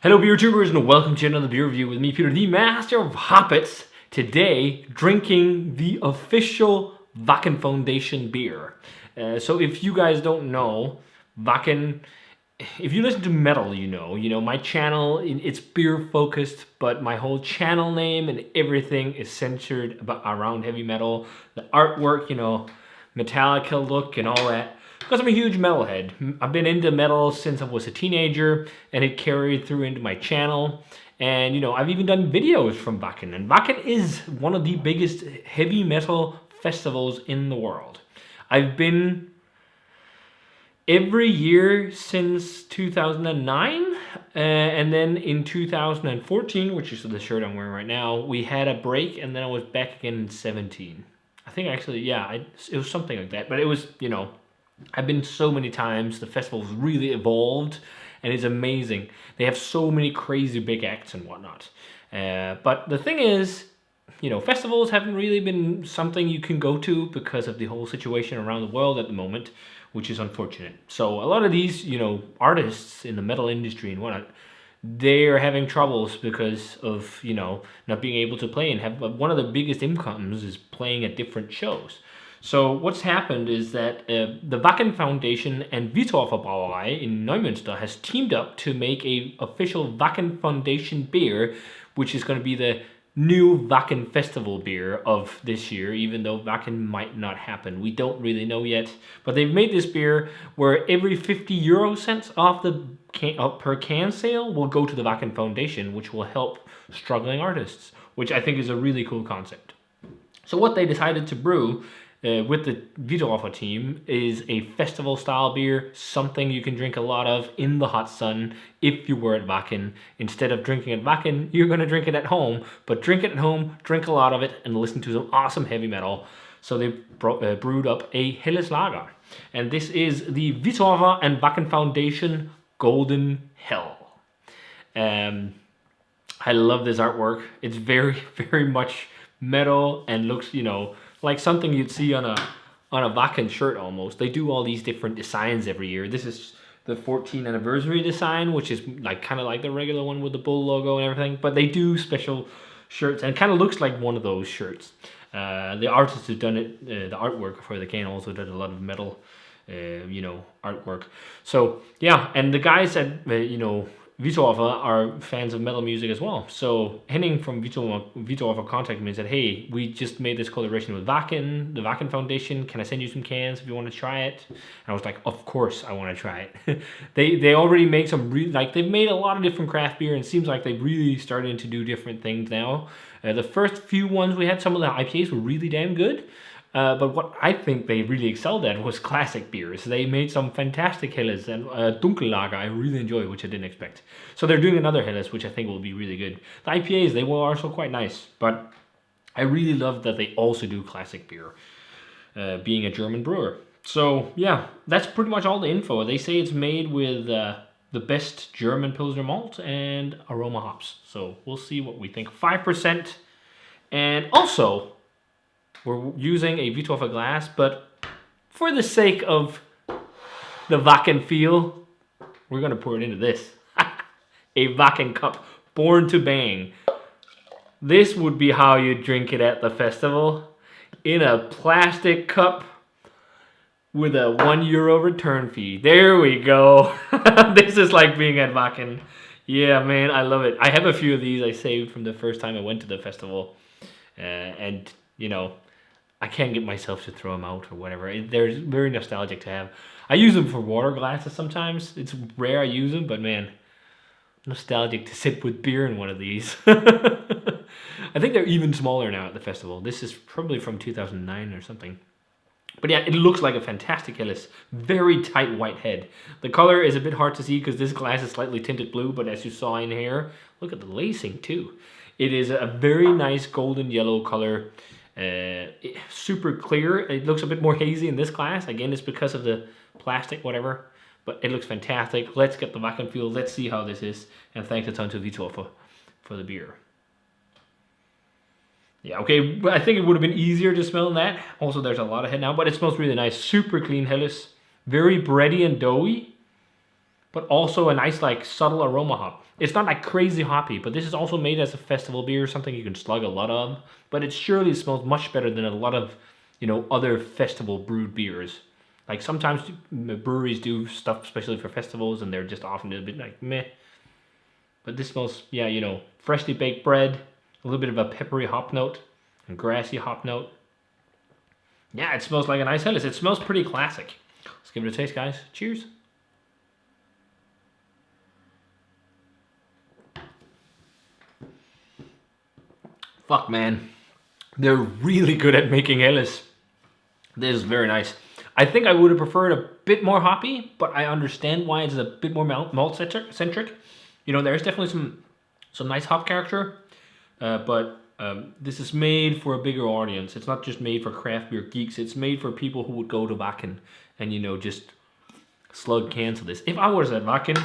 Hello beer tubers and welcome to another beer review with me, Peter, the master of hoppets. Today, drinking the official Wacken Foundation beer. So if you guys don't know, Wacken, if you listen to metal, my channel, it's beer focused, but my whole channel name and everything is centered around heavy metal. The artwork, Metallica look and all that. Because I'm a huge metalhead. I've been into metal since I was a teenager, and it carried through into my channel. And, I've even done videos from Wacken. And Wacken is one of the biggest heavy metal festivals in the world. I've been every year since 2009. And then in 2014, which is the shirt I'm wearing right now, we had a break, and then I was back again in 17. I think actually, it was something like that. But it was, I've been so many times. The festival's really evolved, and it's amazing. They have so many crazy big acts and whatnot. But the thing is, festivals haven't really been something you can go to because of the whole situation around the world at the moment, which is unfortunate. So a lot of these, artists in the metal industry and whatnot, they're having troubles because of, not being able to play and have one of the biggest incomes is playing at different shows. So what's happened is that the Wacken Foundation and Wittorfer Brauerei in Neumünster has teamed up to make a official Wacken Foundation beer, which is going to be the new Wacken Festival beer of this year, even though Wacken might not happen. We don't really know yet. But they've made this beer where every 50 euro cents off the per can sale will go to the Wacken Foundation, which will help struggling artists, which I think is a really cool concept. So what they decided to brew with the Wittorfer team is a festival style beer, something you can drink a lot of in the hot sun if you were at Wacken. Instead of drinking at Wacken, you're going to drink it at home, but drink it at home, drink a lot of it, and listen to some awesome heavy metal. So they brewed up a Helles Lager, and this is the Wittorfer and Wacken Foundation Golden Hell. I love this artwork. It's very, very much metal and looks, like something you'd see on a Wacken shirt almost. They do all these different designs every year. This is the 14th anniversary design, which is kind of like the regular one with the bull logo and everything. But they do special shirts, and it kind of looks like one of those shirts. The artist who done it, the artwork for the can also did a lot of metal, artwork. So yeah, and the guys at Wittorfer are fans of metal music as well. So Henning from Wittorfer contacted me and said, hey, we just made this collaboration with Wacken, the Wacken Foundation. Can I send you some cans if you want to try it? And I was like, of course I want to try it. They already make some, they've made a lot of different craft beer, and it seems like they've really started to do different things now. The first few ones we had, some of the IPAs were really damn good. But what I think they really excelled at was classic beers. They made some fantastic Helles and Dunkellager I really enjoy, which I didn't expect. So they're doing another Helles, which I think will be really good. The IPAs, they were also quite nice, but I really love that they also do classic beer, being a German brewer. So yeah, that's pretty much all the info. They say it's made with the best German Pilsner malt and aroma hops. So we'll see what we think. 5%. And also, we're using a Wittorfer glass, but for the sake of the Wacken feel, we're going to pour it into this. A Wacken cup, born to bang. This would be how you drink it at the festival. In a plastic cup with a €1 return fee. There we go. This is like being at Wacken. Yeah, man, I love it. I have a few of these I saved from the first time I went to the festival. And, I can't get myself to throw them out or whatever. They're very nostalgic to have. I use them for water glasses sometimes. It's rare I use them, but man, nostalgic to sip with beer in one of these. I think they're even smaller now at the festival. This is probably from 2009 or something. But yeah, it looks like a fantastic Helles. Very tight white head. The color is a bit hard to see because this glass is slightly tinted blue, but as you saw in here, look at the lacing too. It is a very nice golden yellow color. Super clear. It looks a bit more hazy in this glass. Again, it's because of the plastic, whatever. But it looks fantastic. Let's get the Wacken feel. Let's see how this is. And thanks a ton to Wittorfer for the beer. Yeah, okay. I think it would have been easier to smell that. Also, there's a lot of head now, but it smells really nice. Super clean Helles. Very bready and doughy. but also a nice like subtle aroma hop. It's not like crazy hoppy, but this is also made as a festival beer, something you can slug a lot of. But it surely smells much better than a lot of, other festival brewed beers. Like sometimes breweries do stuff especially for festivals, and they're just often a bit like meh. But this smells, freshly baked bread, a little bit of a peppery hop note, and grassy hop note. Yeah, it smells like a nice Helles. It smells pretty classic. Let's give it a taste, guys. Cheers. Fuck, man. They're really good at making Helles. This is very nice. I think I would have preferred a bit more hoppy, but I understand why it's a bit more malt centric. There's definitely some nice hop character, but this is made for a bigger audience. It's not just made for craft beer geeks. It's made for people who would go to Wacken and just slug cans of this. If I was at Wacken,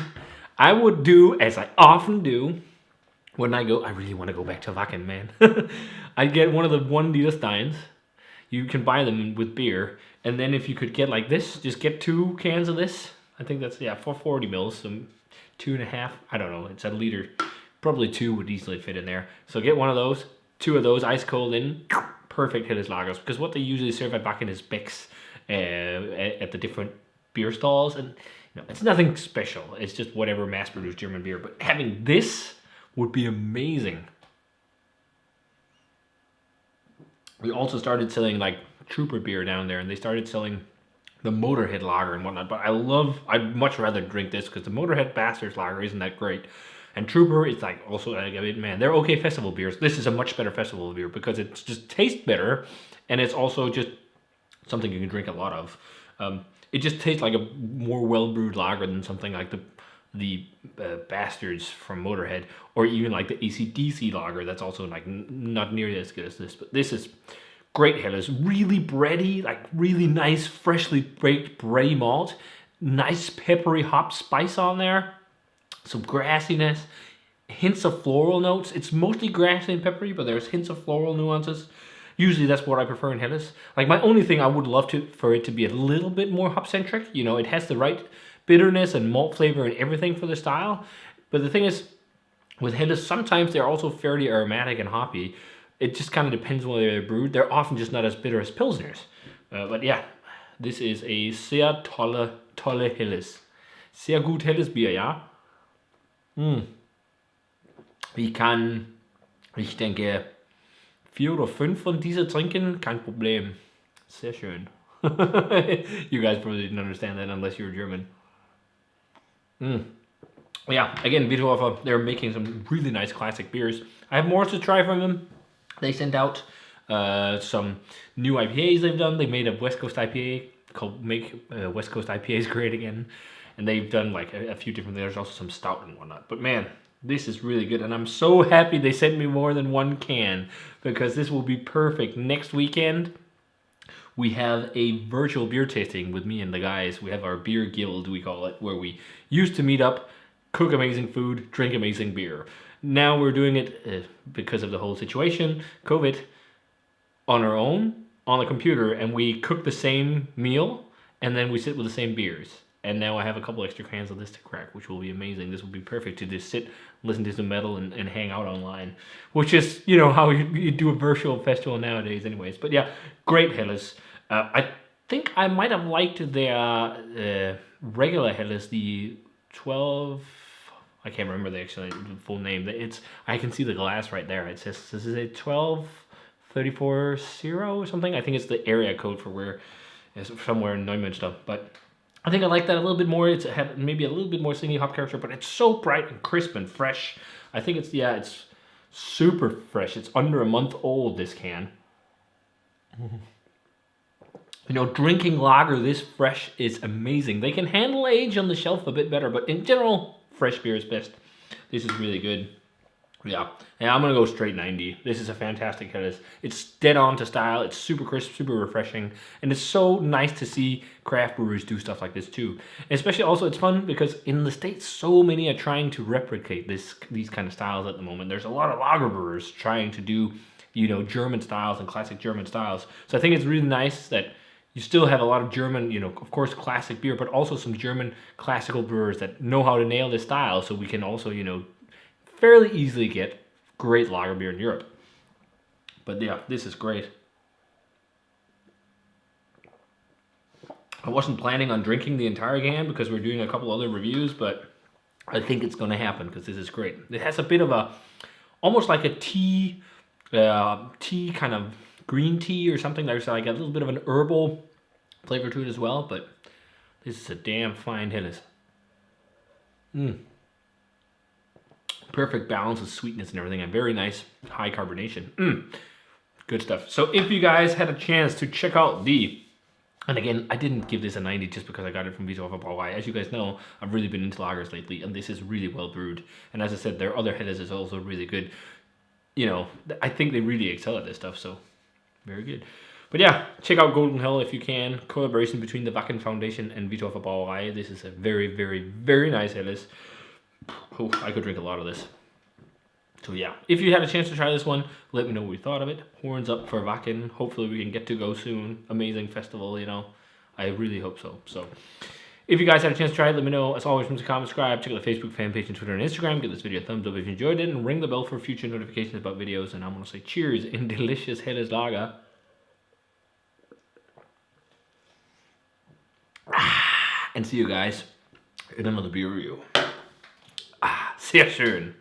I would do as I often do when I go. I really want to go back to Wacken, man. I'd get one of the 1 liter steins. You can buy them with beer, and then if you could get like this, just get 2 cans of this. I think that's for 40 mils, so 2.5. I don't know. It's a liter. Probably 2 would easily fit in there. So get one of those, 2 of those, ice cold in. Perfect Helles lagers, because what they usually serve at Wacken is Becks at the different beer stalls, and it's nothing special. It's just whatever mass-produced German beer. But having this would be amazing. We also started selling like Trooper beer down there, and they started selling the Motorhead lager and whatnot. But I'd much rather drink this because the Motorhead Bastards lager isn't that great. And Trooper is like also, man, they're okay festival beers. This is a much better festival beer because it just tastes better, and it's also just something you can drink a lot of. It just tastes like a more well-brewed lager than something like the Bastards from Motorhead, or even like the AC/DC lager that's also like not nearly as good as this. But this is great Helles, really bready, like really nice freshly baked bready malt, nice peppery hop spice on there, some grassiness, hints of floral notes. It's mostly grassy and peppery, but there's hints of floral nuances. Usually that's what I prefer in Helles. Like my only thing, I would love for it to be a little bit more hop centric. It has the right bitterness and malt flavor and everything for the style. But the thing is, with Helles, sometimes they're also fairly aromatic and hoppy. It just kind of depends on whether they're brewed. They're often just not as bitter as Pilsners. But yeah, this is a sehr tolle Helles. Sehr gut Helles Bier, ja? Ich denke, 4 oder 5 von dieser trinken, kein Problem. Sehr schön. You guys probably didn't understand that unless you were German. Yeah, again, Wittorfer, they're making some really nice classic beers. I have more to try from them. They sent out some new IPAs they've done. They made a West Coast IPA called Make West Coast IPAs Great Again. And they've done like a few different things. There's also some stout and whatnot. But man, this is really good. And I'm so happy they sent me more than 1 can, because this will be perfect. Next weekend, we have a virtual beer tasting with me and the guys. We have our beer guild, we call it, where we used to meet up, cook amazing food, drink amazing beer. Now we're doing it because of the whole situation, COVID, on our own, on the computer, and we cook the same meal, and then we sit with the same beers. And now I have a couple extra cans of this to crack, which will be amazing. This will be perfect to just sit, listen to some metal, and hang out online. Which is, how you do a virtual festival nowadays anyways. But yeah, great Helles. I think I might have liked their regular Helles, the 12... I can't remember the full name. I can see the glass right there. It says, this is a 12340 or something. I think it's the area code for where it's somewhere in Neumünster. But I think I like that a little bit more. It had maybe a little bit more singy hop character, but it's so bright and crisp and fresh. I think it's super fresh. It's under a month old, this can. Drinking lager this fresh is amazing. They can handle age on the shelf a bit better, but in general, fresh beer is best. This is really good. Yeah, I'm gonna go straight 90. This is a fantastic Helles. It's dead on to style. It's super crisp, super refreshing, and it's so nice to see craft brewers do stuff like this too. And especially also, it's fun because in the States, so many are trying to replicate these kind of styles at the moment. There's a lot of lager brewers trying to do, German styles and classic German styles. So I think it's really nice that you still have a lot of German, of course, classic beer, but also some German classical brewers that know how to nail this style. So we can also, fairly easily get great lager beer in Europe. But yeah, this is great. I wasn't planning on drinking the entire can because we're doing a couple other reviews, but I think it's going to happen because this is great. It has a bit of almost like a tea kind of green tea or something. There's like a little bit of an herbal flavor to it as well, but this is a damn fine Helles. Perfect balance of sweetness and everything, and very nice high carbonation. Good stuff. So if you guys had a chance to check out and again, I didn't give this a 90 just because I got it from Wittorfer Brauerei. As you guys know, I've really been into lagers lately, and this is really well brewed. And as I said, their other Helles is also really good. I think they really excel at this stuff, so very good. But yeah, check out Golden Hill if you can. Collaboration between the Wacken Foundation and Wittorfer Brauerei. This is a very, very, very nice Helles. Oh, I could drink a lot of this. So yeah, if you had a chance to try this one, let me know what you thought of it. Horns up for Wacken. Hopefully we can get to go soon. Amazing festival, I really hope so. So if you guys had a chance to try it, let me know. As always, remember to comment, subscribe, check out the Facebook fan page and Twitter and Instagram. Give this video a thumbs up if you enjoyed it, and ring the bell for future notifications about videos. And I'm going to say cheers in delicious Helles lager. And see you guys in another beer review. Sehr schön.